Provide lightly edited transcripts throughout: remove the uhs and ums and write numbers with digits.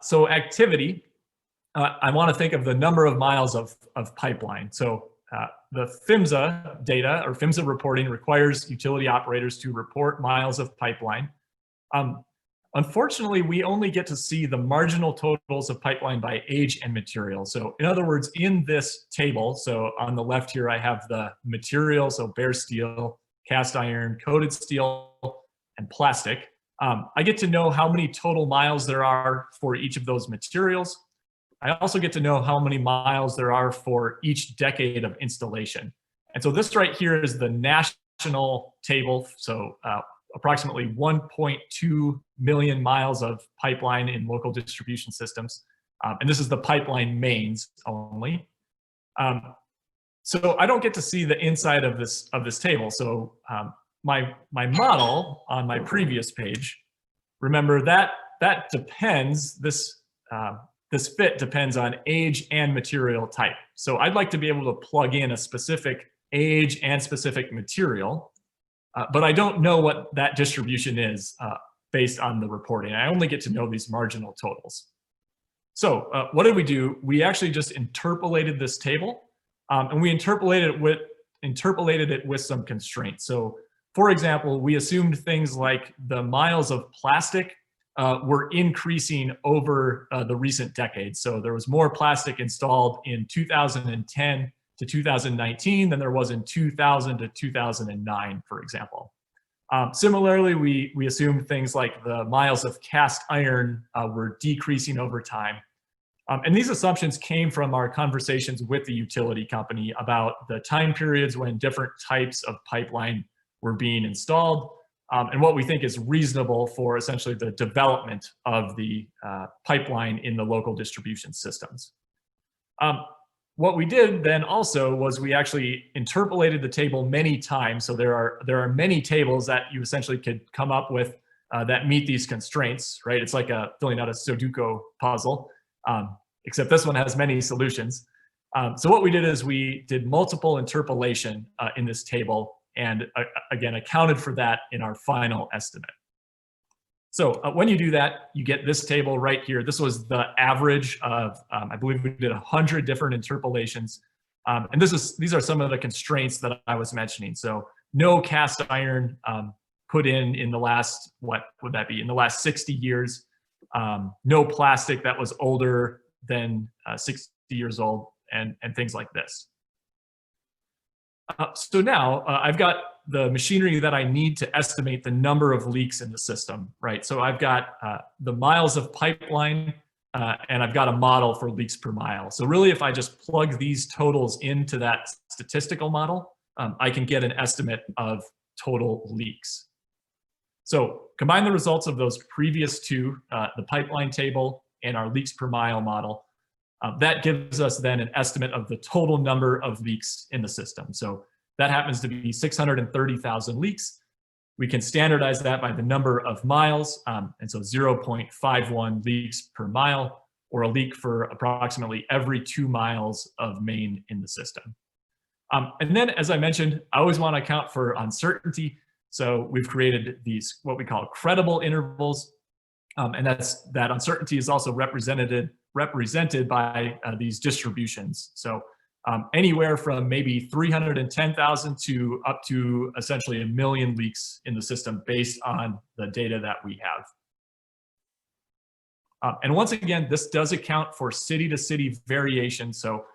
So activity, I want to think of the number of miles of pipeline. So the PHMSA data or PHMSA reporting requires utility operators to report miles of pipeline. Unfortunately, we only get to see the marginal totals of pipeline by age and material. So in other words, in this table, so on the left here, I have the material, so bare steel, cast iron, coated steel, and plastic. I get to know how many total miles there are for each of those materials. I also get to know how many miles there are for each decade of installation. And so this right here is the national table. So approximately 1.2 million miles of pipeline in local distribution systems. And this is the pipeline mains only. So I don't get to see the inside of this table. So my model on my previous page, remember that depends, this fit depends on age and material type. So I'd like to be able to plug in a specific age and specific material, but I don't know what that distribution is based on the reporting. I only get to know these marginal totals. So what did we do? We actually just interpolated this table, and we interpolated it with some constraints. So for example, we assumed things like the miles of plastic were increasing over the recent decades. So there was more plastic installed in 2010 to 2019 than there was in 2000 to 2009, for example. Similarly, we assumed things like the miles of cast iron were decreasing over time. And these assumptions came from our conversations with the utility company about the time periods when different types of pipeline were being installed, and what we think is reasonable for essentially the development of the pipeline in the local distribution systems. What we did then also was we actually interpolated the table many times. So there are many tables that you essentially could come up with that meet these constraints, right? It's like filling out a Sudoku puzzle, except this one has many solutions. So what we did is we did multiple interpolation in this table, and again, accounted for that in our final estimate. So when you do that, you get this table right here. This was the average of, I believe we did 100 different interpolations. And these are some of the constraints that I was mentioning. So no cast iron put in the last, what would that be? In the last 60 years. No plastic that was older than 60 years old, and things like this. So now I've got the machinery that I need to estimate the number of leaks in the system, right? So I've got the miles of pipeline, and I've got a model for leaks per mile. So really, if I just plug these totals into that statistical model, I can get an estimate of total leaks. So combine the results of those previous two, the pipeline table and our leaks per mile model. That gives us then an estimate of the total number of leaks in the system. So that happens to be 630,000 leaks. We can standardize that by the number of miles, and so 0.51 leaks per mile, or a leak for approximately every 2 miles of main in the system. And then, as I mentioned, I always want to account for uncertainty. So we've created these, what we call credible intervals, and that uncertainty is also represented by these distributions. So anywhere from maybe 310,000 to up to essentially 1 million leaks in the system based on the data that we have. And once again, this does account for city-to-city variation. So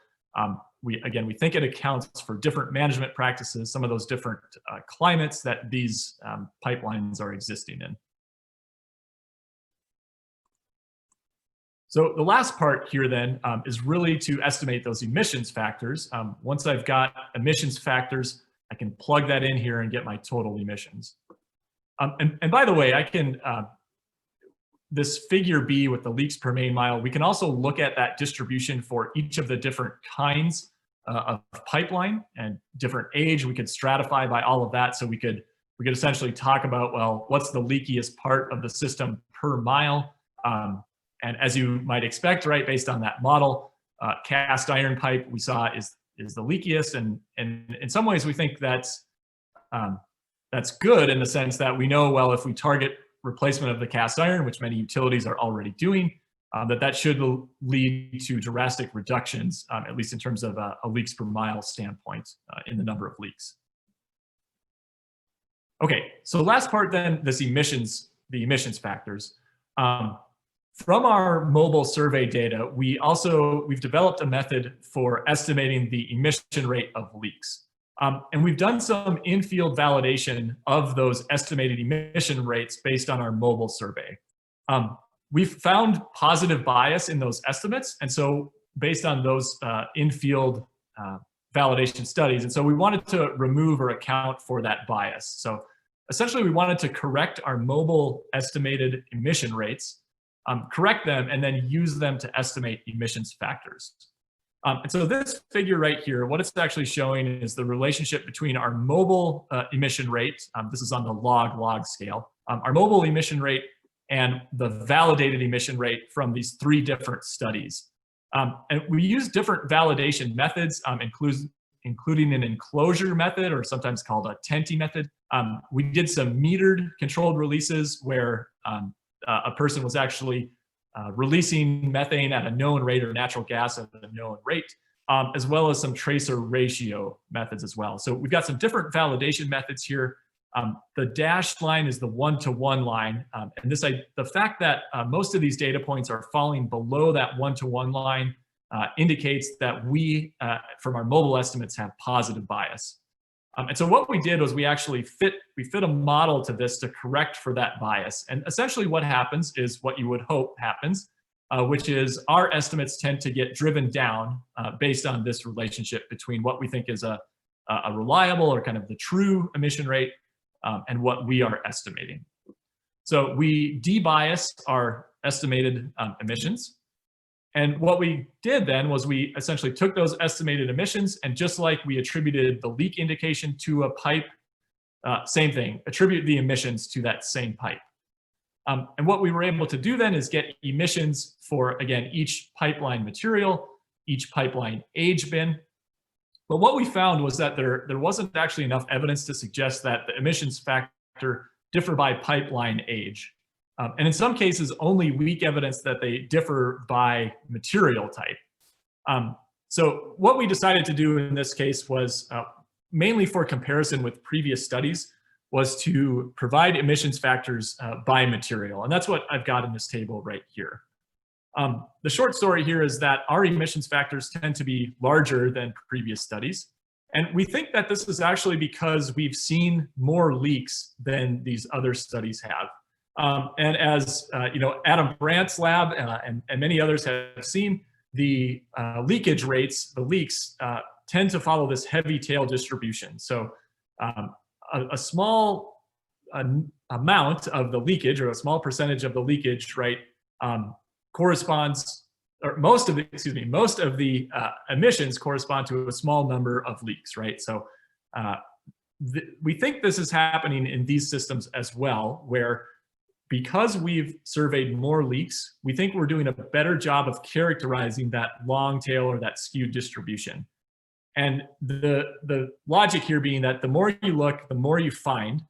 we think it accounts for different management practices, some of those different climates that these pipelines are existing in. So the last part here then is really to estimate those emissions factors. Once I've got emissions factors, I can plug that in here and get my total emissions. And by the way, I can, this figure B with the leaks per main mile, we can also look at that distribution for each of the different kinds of pipeline and different age. We could stratify by all of that. So we could essentially talk about, well, what's the leakiest part of the system per mile? And as you might expect, right, based on that model, cast iron pipe we saw is the leakiest, and in some ways we think that's good in the sense that we know, well, if we target replacement of the cast iron, which many utilities are already doing, that should lead to drastic reductions, at least in terms of a leaks per mile standpoint in the number of leaks. Okay, so last part then, the emissions factors. From our mobile survey data, we've developed a method for estimating the emission rate of leaks. And we've done some in-field validation of those estimated emission rates based on our mobile survey. We've found positive bias in those estimates, and so based on those in-field validation studies, and so we wanted to remove or account for that bias. So essentially, we wanted to correct our mobile estimated emission rates, correct them, and then use them to estimate emissions factors. And so this figure right here, what it's actually showing is the relationship between our mobile emission rate, this is on the log scale, our mobile emission rate and the validated emission rate from these 3 different studies. And we use different validation methods, including an enclosure method, or sometimes called a TENTI method. We did some metered controlled releases where a person was actually releasing methane at a known rate or natural gas at a known rate, as well as some tracer ratio methods as well. So we've got some different validation methods here. The dashed line is the one-to-one line. And the fact that most of these data points are falling below that one-to-one line indicates that we, from our mobile estimates, have positive bias. And so what we did was we actually fit a model to this to correct for that bias. And essentially what happens is what you would hope happens, which is our estimates tend to get driven down based on this relationship between what we think is a reliable or kind of the true emission rate and what we are estimating. So we debiased our estimated emissions. And what we did then was we essentially took those estimated emissions, and just like we attributed the leak indication to a pipe, same thing, attribute the emissions to that same pipe. And what we were able to do then is get emissions for, again, each pipeline material, each pipeline age bin. But what we found was that there wasn't actually enough evidence to suggest that the emissions factor differ by pipeline age. And in some cases, only weak evidence that they differ by material type. So what we decided to do in this case was, mainly for comparison with previous studies, was to provide emissions factors by material. And that's what I've got in this table right here. The short story here is that our emissions factors tend to be larger than previous studies. And we think that this is actually because we've seen more leaks than these other studies have. And as Adam Brandt's lab and many others have seen, the leakage rates, the leaks, tend to follow this heavy tail distribution. So a small amount of the leakage, or a small percentage of the leakage, right, corresponds, or most of the emissions correspond to a small number of leaks, right? So we think this is happening in these systems as well, where because we've surveyed more leaks, we think we're doing a better job of characterizing that long tail or that skewed distribution. And the logic here being that the more you look, the more you find.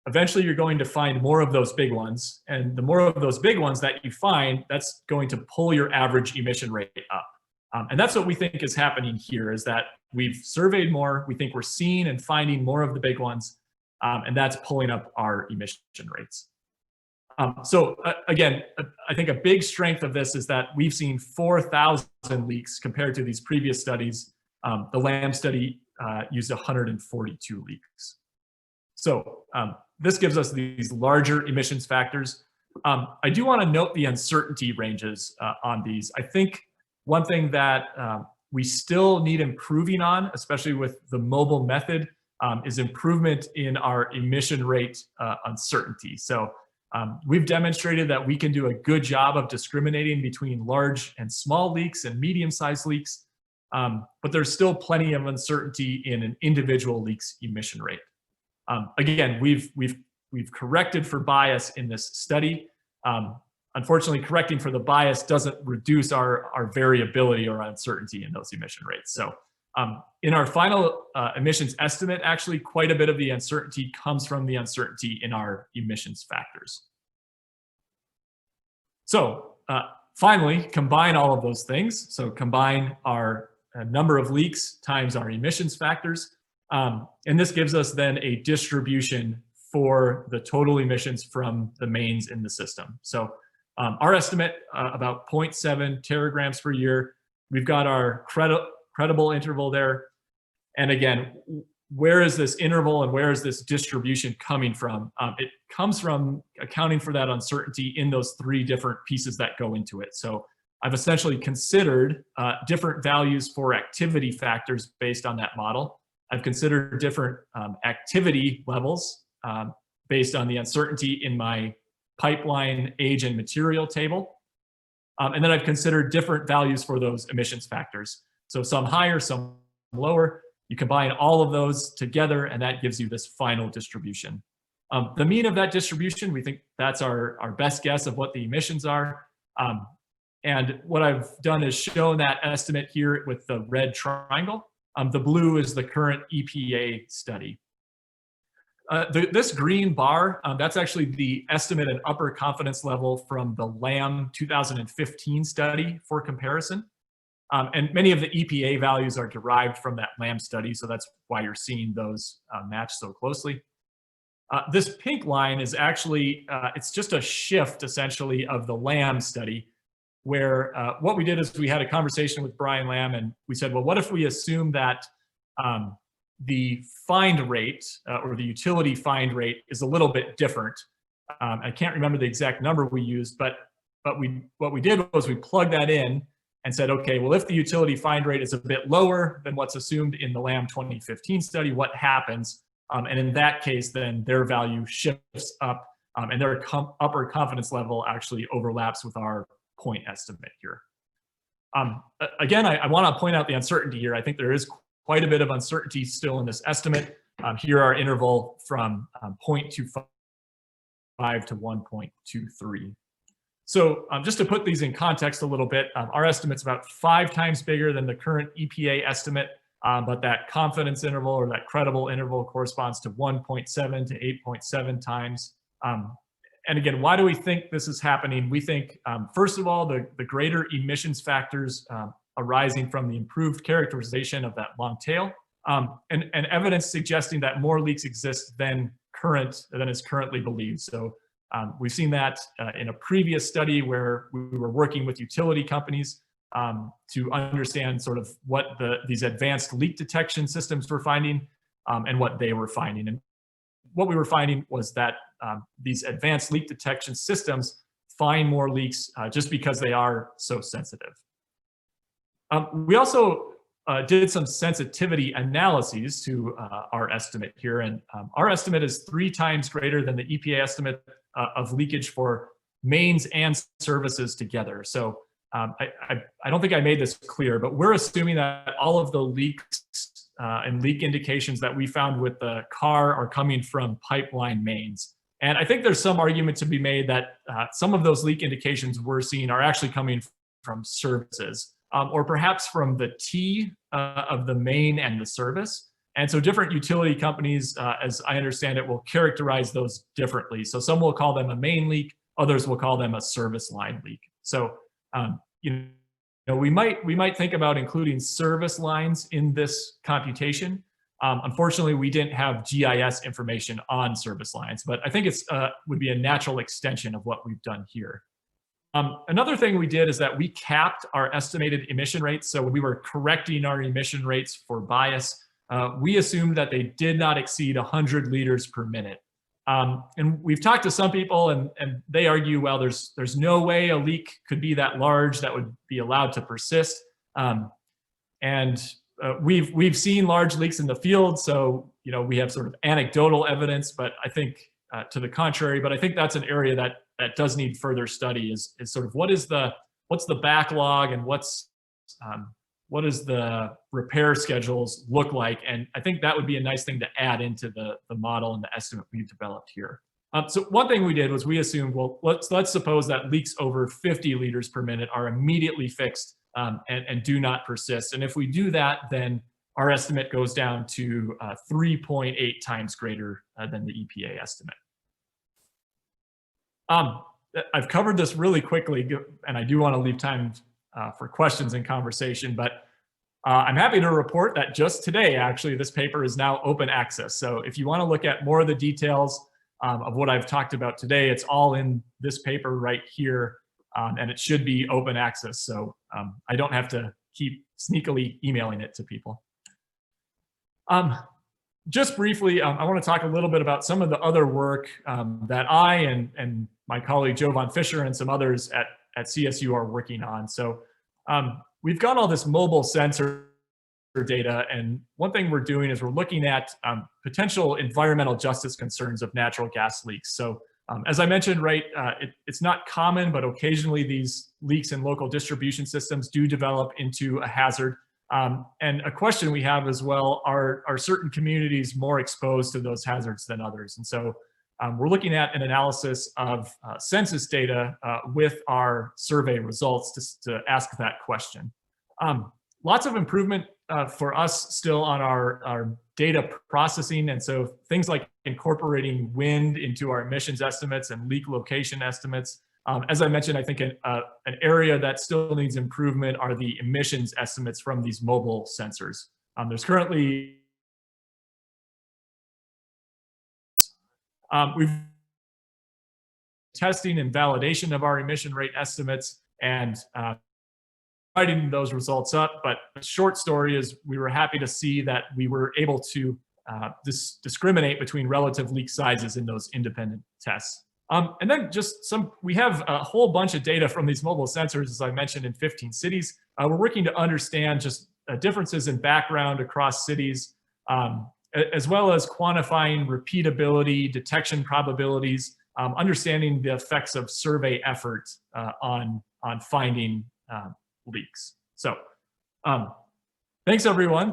Eventually, you're going to find more of those big ones. And the more of those big ones that you find, that's going to pull your average emission rate up. And that's what we think is happening here, is that we've surveyed more. We think we're seeing and finding more of the big ones. And that's pulling up our emission rates. So again, I think a big strength of this is that we've seen 4,000 leaks compared to these previous studies. The LAM study used 142 leaks. So this gives us these larger emissions factors. I do want to note the uncertainty ranges on these. I think one thing that we still need improving on, especially with the mobile method, is improvement in our emission rate uncertainty. So we've demonstrated that we can do a good job of discriminating between large and small leaks and medium-sized leaks, but there's still plenty of uncertainty in an individual leak's emission rate. Again, we've corrected for bias in this study. Unfortunately, correcting for the bias doesn't reduce our variability or uncertainty in those emission rates. So in our final emissions estimate, actually, quite a bit of the uncertainty comes from the uncertainty in our emissions factors. So Finally, combine all of those things. So combine our number of leaks times our emissions factors. And this gives us then a distribution for the total emissions from the mains in the system. So our estimate, about 0.7 teragrams per year. We've got our credible interval there. And again, where is this interval and where is this distribution coming from? It comes from accounting for that uncertainty in those three different pieces that go into it. So I've essentially considered different values for activity factors based on that model. I've considered different activity levels based on the uncertainty in my pipeline age and material table. And then I've considered different values for those emissions factors. So some higher, some lower. You combine all of those together, and that gives you this final distribution. The mean of that distribution, we think that's our best guess of what the emissions are. And what I've done is shown that estimate here with the red triangle. The blue is the current EPA study. This green bar, that's actually the estimate and upper confidence level from the LAM 2015 study for comparison. And many of the EPA values are derived from that LAM study, so that's why you're seeing those match so closely. This pink line is actually, it's just a shift essentially of the LAM study, where what we did is we had a conversation with Brian Lamb and we said, well, what if we assume that the find rate or the utility find rate is a little bit different. I can't remember the exact number we used, but what we did was we plugged that in and said, okay, well, if the utility find rate is a bit lower than what's assumed in the LAM 2015 study, what happens? And in that case, then their value shifts up and their upper confidence level actually overlaps with our point estimate here. Again, I want to point out the uncertainty here. I think there is quite a bit of uncertainty still in this estimate. Here are interval from 0.25 to 1.23. So just to put these in context a little bit, our estimate's about 5 times bigger than the current EPA estimate, but that confidence interval or that credible interval corresponds to 1.7 to 8.7 times. And again, why do we think this is happening? We think, first of all, the greater emissions factors arising from the improved characterization of that long tail, and evidence suggesting that more leaks exist than is currently believed. So we've seen that in a previous study where we were working with utility companies to understand sort of what these advanced leak detection systems were finding and what they were finding. And what we were finding was that these advanced leak detection systems find more leaks just because they are so sensitive. We also did some sensitivity analyses to our estimate here, and our estimate is 3 times greater than the EPA estimate of leakage for mains and services together. So I don't think I made this clear, but we're assuming that all of the leaks and leak indications that we found with the car are coming from pipeline mains. And I think there's some argument to be made that some of those leak indications we're seeing are actually coming from services, or perhaps from the T of the main and the service. And so different utility companies, as I understand it, will characterize those differently. So some will call them a main leak, others will call them a service line leak. So you know, we might think about including service lines in this computation. Unfortunately, we didn't have GIS information on service lines, but I think it's would be a natural extension of what we've done here. Another thing we did is that we capped our estimated emission rates. So when we were correcting our emission rates for bias, we assumed that they did not exceed 100 liters per minute. And we've talked to some people and they argue, well, there's no way a leak could be that large that would be allowed to persist. We've seen large leaks in the field, so you know we have sort of anecdotal evidence, but I think to the contrary. But I think that's an area that does need further study. Is sort of what's the backlog and what does the repair schedules look like? And I think that would be a nice thing to add into the model and the estimate we've developed here. So one thing we did was we assumed, well, let's suppose that leaks over 50 liters per minute are immediately fixed and do not persist. And if we do that, then our estimate goes down to 3.8 times greater than the EPA estimate. I've covered this really quickly, and I do want to leave time for questions and conversation, but I'm happy to report that just today, actually, this paper is now open access. So if you want to look at more of the details of what I've talked about today, it's all in this paper right here, and it should be open access. So I don't have to keep sneakily emailing it to people. Just briefly, I want to talk a little bit about some of the other work that I and my colleague Jovan Fisher and some others at CSU are working on. So we've got all this mobile sensor data, and one thing we're doing is we're looking at potential environmental justice concerns of natural gas leaks. So as I mentioned, right, it's not common, but occasionally these leaks in local distribution systems do develop into a hazard. And a question we have as well, are certain communities more exposed to those hazards than others? And so we're looking at an analysis of census data with our survey results to ask that question. Lots of improvement for us still on our data processing. And so things like incorporating wind into our emissions estimates and leak location estimates. As I mentioned, I think an area that still needs improvement are the emissions estimates from these mobile sensors. There's currently, we've testing and validation of our emission rate estimates and writing those results up. But the short story is we were happy to see that we were able to discriminate between relative leak sizes in those independent tests. And then just we have a whole bunch of data from these mobile sensors, as I mentioned, in 15 cities. We're working to understand just differences in background across cities, as well as quantifying repeatability, detection probabilities, understanding the effects of survey effort on finding leaks. So thanks, everyone.